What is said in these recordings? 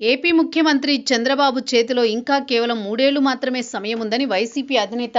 AP ముఖ్యమంత్రి చంద్రబాబు చేతిలో ఇంకా కేవలం 3 ఏళ్లు మాత్రమే సమయం ఉందని వైసీపీ అధినేత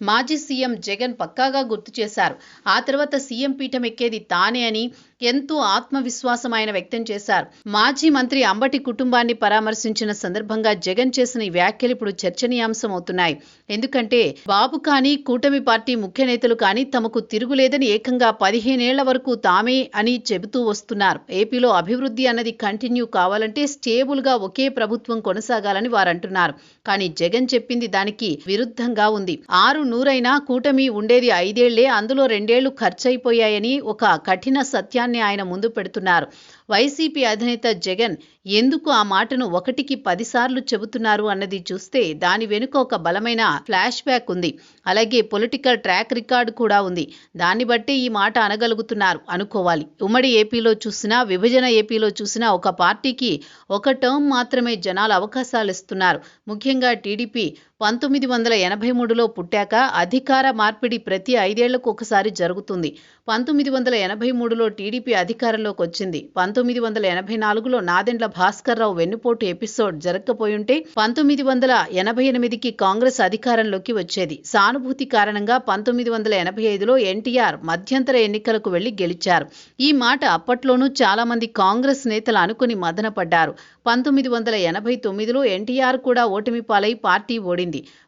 మాజీ సీఎం జగన్ పక్కాగా గుర్తు చేశారు. ఆ తర్వాత సీఎం పీఠం ఎక్కేది తానే అని ఎంతో ఆత్మవిశ్వాసం ఆయన వ్యక్తం చేశారు. మాజీ మంత్రి అంబటి కుటుంబాన్ని పరామర్శించిన సందర్భంగా జగన్ చేసిన ఈ వ్యాఖ్యలు ఇప్పుడు చర్చనీయాంశం అవుతున్నాయి. ఎందుకంటే బాబు కానీ కూటమి పార్టీ ముఖ్య నేతలు కానీ తమకు తిరుగులేదని ఏకంగా 15 ఏళ్ల వరకు తామే అని చెబుతూ వస్తున్నారు. ఏపీలో అభివృద్ధి అన్నది కంటిన్యూ కావాలంటే స్టేబుల్ గా ఒకే ప్రభుత్వం కొనసాగాలని వారంటున్నారు. కానీ జగన్ చెప్పింది దానికి విరుద్ధంగా ఉంది. 600 కూటమి ఉండేది 5 ఏళ్లే, అందులో 2 ఏళ్లు ఖర్చయిపోయాయని ఒక కఠిన సత్యాన్ని ఆయన ముందు పెడుతున్నారు. వైసీపీ అధినేత జగన్ ఎందుకు ఆ మాటను 1కి 10 సార్లు చెబుతున్నారు అన్నది చూస్తే దాని వెనుక ఒక బలమైన ఫ్లాష్ బ్యాక్ ఉంది. అలాగే పొలిటికల్ ట్రాక్ రికార్డు కూడా ఉంది. దాన్ని బట్టి ఈ మాట అనగలుగుతున్నారు అనుకోవాలి. ఉమ్మడి ఏపీలో చూసినా, విభజన ఏపీలో చూసినా ఒక పార్టీకి ఒక టర్మ్ మాత్రమే జనాలు అవకాశాలు ఇస్తున్నారు. ముఖ్యంగా టీడీపీ 1983లో పుట్టాక అధికార మార్పిడి ప్రతి 5 ఏళ్లకు ఒకసారి జరుగుతుంది. 1983లో టీడీపీ అధికారంలోకి వచ్చింది. 1984లో నాదెండ్ల భాస్కర్రావు వెన్నుపోటు ఎపిసోడ్ జరగకపోయుంటే 1988కి కాంగ్రెస్ అధికారంలోకి వచ్చేది. సానుభూతి కారణంగా 1985లో ఎన్టీఆర్ మధ్యంతర ఎన్నికలకు వెళ్లి గెలిచారు. ఈ మాట అప్పట్లోనూ చాలా మంది కాంగ్రెస్ నేతలు అనుకుని మదనపడ్డారు. 1989లో ఎన్టీఆర్ కూడా ఓటమి పాలై పార్టీ ఓడింది.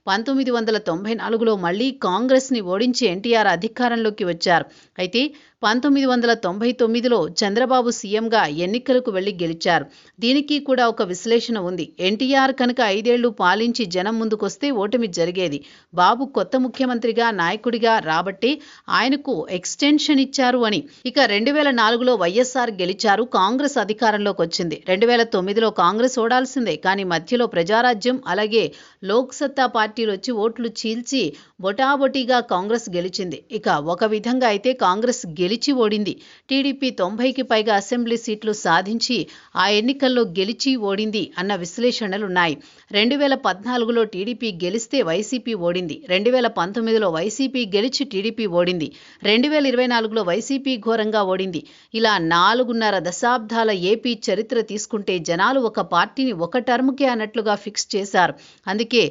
1994లో మళ్లీ కాంగ్రెస్ ని ఓడించి ఎన్టీఆర్ అధికారంలోకి వచ్చారు. అయితే 1999లో చంద్రబాబు సీఎంగా ఎన్నికలకు వెళ్లి గెలిచారు. దీనికి కూడా ఒక విశ్లేషణ ఉంది. ఎన్టీఆర్ కనుక 5 ఏళ్లు పాలించి జనం ముందుకొస్తే ఓటమి జరిగేది. బాబు కొత్త ముఖ్యమంత్రిగా నాయకుడిగా రాబట్టే ఆయనకు ఎక్స్టెన్షన్ ఇచ్చారు అని. ఇక 2004లో వైఎస్ఆర్ గెలిచారు, కాంగ్రెస్ అధికారంలోకి వచ్చింది. 2009లో కాంగ్రెస్ ఓడాల్సిందే, కానీ మధ్యలో ప్రజారాజ్యం అలాగే లోక్ సత్తా పార్టీలు వచ్చి ఓట్లు చీల్చి బొటాబొటీగా కాంగ్రెస్ గెలిచింది. ఇక ఒక విధంగా అయితే కాంగ్రెస్ గెలిచి ఓడింది. టీడీపీ 90కి పైగా అసెంబ్లీ సీట్లు సాధించి ఆ ఎన్నికల్లో గెలిచి ఓడింది అన్న విశ్లేషణలున్నాయి. 2014లో టీడీపీ గెలిస్తే వైసీపీ ఓడింది. 2019లో వైసీపీ గెలిచి టీడీపీ ఓడింది. 2024లో వైసీపీ ఘోరంగా ఓడింది. ఇలా 4.5 దశాబ్దాల ఏపీ చరిత్ర తీసుకుంటే జనాలు ఒక పార్టీని ఒక టర్మ్కే అన్నట్లుగా ఫిక్స్ చేశారు. అందుకే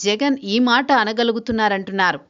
జగన్ ఈ మాట అనగలుగుతున్నారంటున్నారు.